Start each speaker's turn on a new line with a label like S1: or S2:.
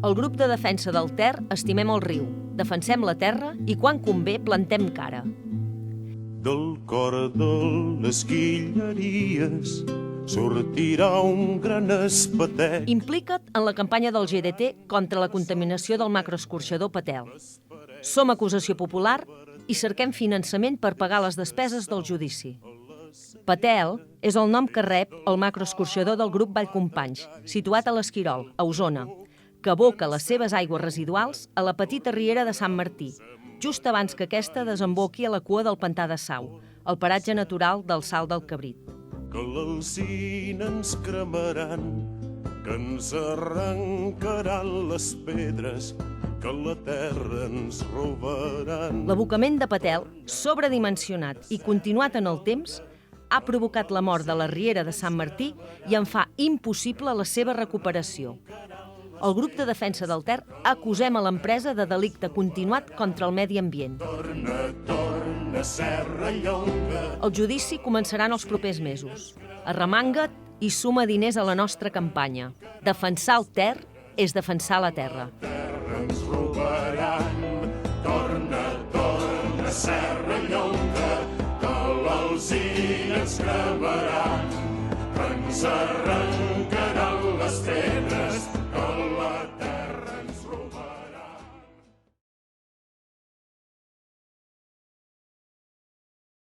S1: Al grup de defensa del Ter estimem el riu, defensem la terra i quan convé plantem cara.
S2: Del cor de les Guilleries sortirà un gran espatet.
S1: Implica't en la campanya del GDT contra la contaminació del macroescorxador Patel. Som acusació popular i cerquem finançament per pagar les despeses del judici. Patel és el nom que rep el macroescorxador del grup Vallcompanys, situat a l'Esquirol, a Osona, que aboca les seves aigües residuals a la petita riera de Sant Martí, just abans que aquesta desemboqui a la cua del pantà de Sau, el paratge natural del Salt del Cabrit.
S2: Que l'alzina ens cremaran, que ens arrencaran les pedres, que la terra ens robaran.
S1: L'abocament de Patel, sobredimensionat i continuat en el temps, ha provocat la mort de la riera de Sant Martí i en fa impossible la seva recuperació. El grup de defensa del Ter acusem a l'empresa de delicte continuat contra el medi ambient.
S2: Torna, serra llonga.
S1: El judici començarà en els propers mesos. Arremanga't i suma diners a la nostra campanya. Defensar el Ter és defensar la terra.
S2: Terra ens robaran. Torna, serra llonga, que l'alzina ens cremaran. Ens arrencaran